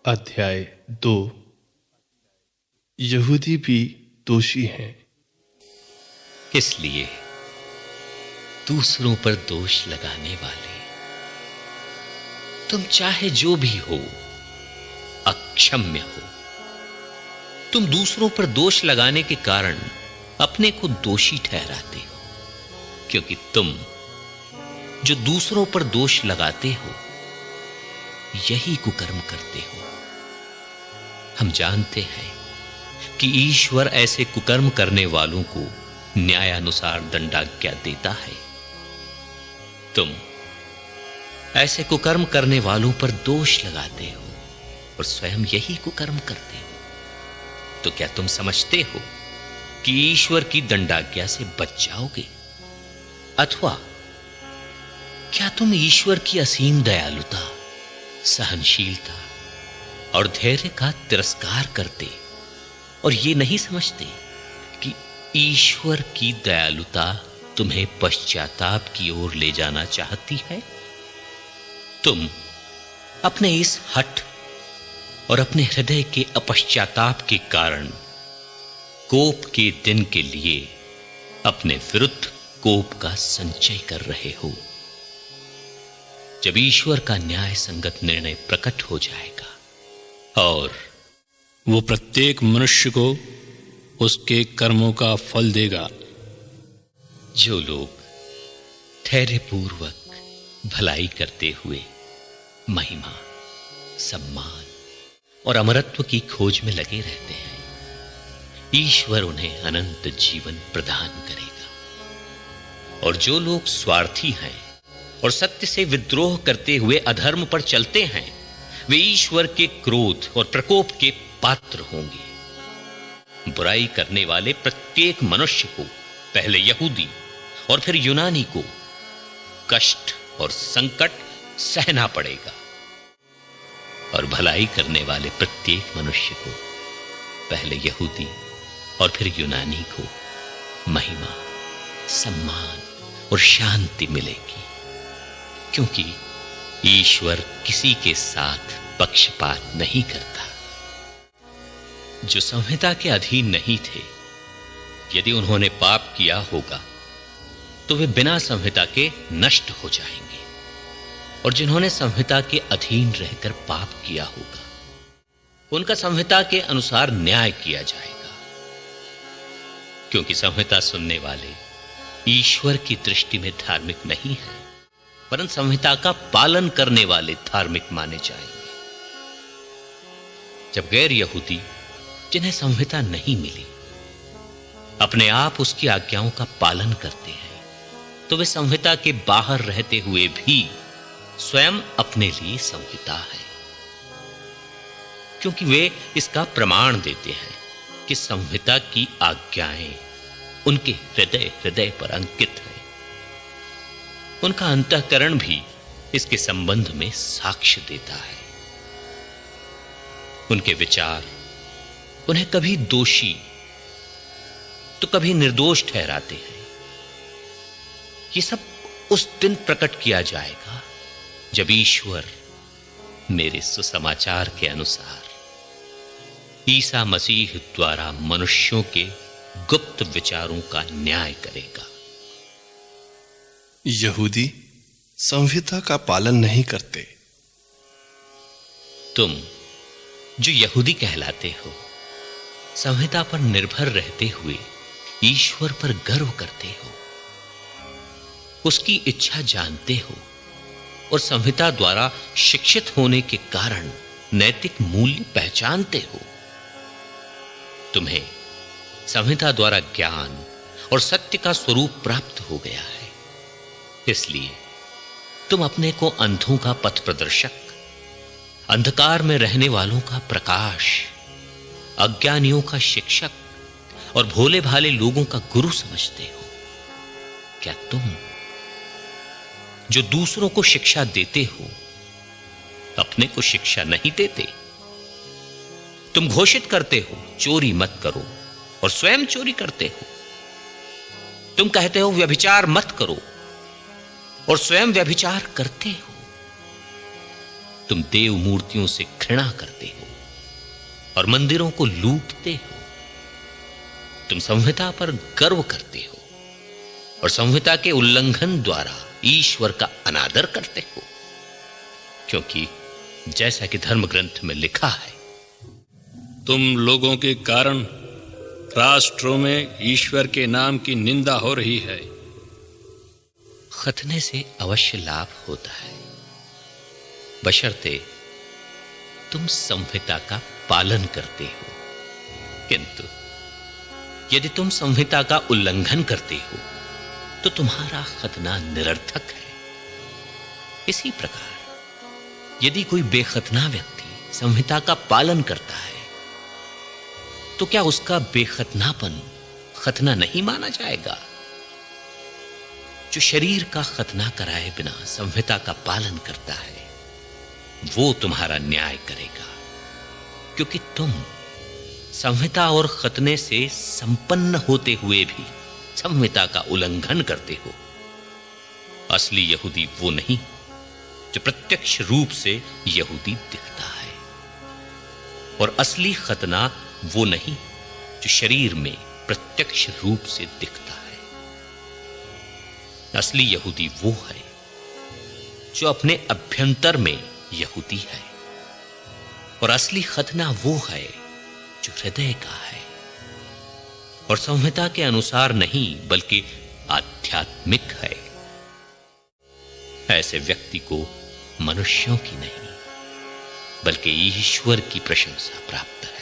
अध्याय 2। यहूदी भी दोषी हैं। इसलिए दूसरों पर दोष लगाने वाले, तुम चाहे जो भी हो, अक्षम्य हो। तुम दूसरों पर दोष लगाने के कारण अपने को दोषी ठहराते हो, क्योंकि तुम जो दूसरों पर दोष लगाते हो यही कुकर्म करते हो। हम जानते हैं कि ईश्वर ऐसे कुकर्म करने वालों को न्यायानुसार दंडाज्ञा देता है। तुम ऐसे कुकर्म करने वालों पर दोष लगाते हो और स्वयं यही कुकर्म करते हो। तो क्या तुम समझते हो कि ईश्वर की दंडाज्ञा से बच जाओगे? अथवा क्या तुम ईश्वर की असीम दयालुता, सहनशीलता और धैर्य का तिरस्कार करते और ये नहीं समझते कि ईश्वर की दयालुता तुम्हें पश्चाताप की ओर ले जाना चाहती है? तुम अपने इस हठ और अपने हृदय के अपश्चाताप के कारण कोप के दिन के लिए अपने विरुद्ध कोप का संचय कर रहे हो। जब ईश्वर का न्याय संगत निर्णय प्रकट हो जाएगा और वो प्रत्येक मनुष्य को उसके कर्मों का फल देगा। जो लोग धैर्यपूर्वक भलाई करते हुए महिमा, सम्मान और अमरत्व की खोज में लगे रहते हैं, ईश्वर उन्हें अनंत जीवन प्रदान करेगा। और जो लोग स्वार्थी हैं और सत्य से विद्रोह करते हुए अधर्म पर चलते हैं, वे ईश्वर के क्रोध और प्रकोप के पात्र होंगे। बुराई करने वाले प्रत्येक मनुष्य को, पहले यहूदी और फिर यूनानी को, कष्ट और संकट सहना पड़ेगा। और भलाई करने वाले प्रत्येक मनुष्य को, पहले यहूदी और फिर यूनानी को, महिमा, सम्मान और शांति मिलेगी, क्योंकि ईश्वर किसी के साथ पक्षपात नहीं करता। जो संहिता के अधीन नहीं थे, यदि उन्होंने पाप किया होगा तो वे बिना संहिता के नष्ट हो जाएंगे, और जिन्होंने संहिता के अधीन रहकर पाप किया होगा उनका संहिता के अनुसार न्याय किया जाएगा, क्योंकि संहिता सुनने वाले ईश्वर की दृष्टि में धार्मिक नहीं है, परंतु संहिता का पालन करने वाले धार्मिक माने जाएंगे। जब गैर यहूदी, जिन्हें संहिता नहीं मिली, अपने आप उसकी आज्ञाओं का पालन करते हैं, तो वे संहिता के बाहर रहते हुए भी स्वयं अपने लिए संहिता है, क्योंकि वे इसका प्रमाण देते हैं कि संहिता की आज्ञाएं उनके हृदय पर अंकित है। उनका अंतःकरण भी इसके संबंध में साक्ष्य देता है। उनके विचार उन्हें कभी दोषी तो कभी निर्दोष ठहराते हैं। ये सब उस दिन प्रकट किया जाएगा जब ईश्वर मेरे सुसमाचार के अनुसार ईसा मसीह द्वारा मनुष्यों के गुप्त विचारों का न्याय करेगा। यहूदी संहिता का पालन नहीं करते। तुम जो यहूदी कहलाते हो, संहिता पर निर्भर रहते हुए ईश्वर पर गर्व करते हो, उसकी इच्छा जानते हो और संहिता द्वारा शिक्षित होने के कारण नैतिक मूल्य पहचानते हो। तुम्हें संहिता द्वारा ज्ञान और सत्य का स्वरूप प्राप्त हो गया है, इसलिए तुम अपने को अंधों का पथ प्रदर्शक, अंधकार में रहने वालों का प्रकाश, अज्ञानियों का शिक्षक और भोले भाले लोगों का गुरु समझते हो। क्या तुम जो दूसरों को शिक्षा देते हो, अपने को शिक्षा नहीं देते? तुम घोषित करते हो चोरी मत करो और स्वयं चोरी करते हो। तुम कहते हो व्यभिचार मत करो और स्वयं व्यभिचार करते हो। तुम देव मूर्तियों से घृणा करते हो और मंदिरों को लूटते हो। तुम संहिता पर गर्व करते हो और संहिता के उल्लंघन द्वारा ईश्वर का अनादर करते हो, क्योंकि जैसा कि धर्म ग्रंथ में लिखा है, तुम लोगों के कारण राष्ट्रों में ईश्वर के नाम की निंदा हो रही है। खतने से अवश्य लाभ होता है, बशर्ते तुम संहिता का पालन करते हो। किंतु यदि तुम संहिता का उल्लंघन करते हो तो तुम्हारा खतना निरर्थक है। इसी प्रकार यदि कोई बेखतना व्यक्ति संहिता का पालन करता है तो क्या उसका बेखतनापन खतना नहीं माना जाएगा? जो शरीर का खतना कराए बिना संहिता का पालन करता है वो तुम्हारा न्याय करेगा, क्योंकि तुम संहिता और खतने से संपन्न होते हुए भी संहिता का उल्लंघन करते हो। असली यहूदी वो नहीं जो प्रत्यक्ष रूप से यहूदी दिखता है, और असली खतना वो नहीं जो शरीर में प्रत्यक्ष रूप से दिखता है। असली यहूदी वो है जो अपने अभ्यंतर में यहूदी है, और असली खतना वो है जो हृदय का है और संहिता के अनुसार नहीं बल्कि आध्यात्मिक है। ऐसे व्यक्ति को मनुष्यों की नहीं बल्कि ईश्वर की प्रशंसा प्राप्त है।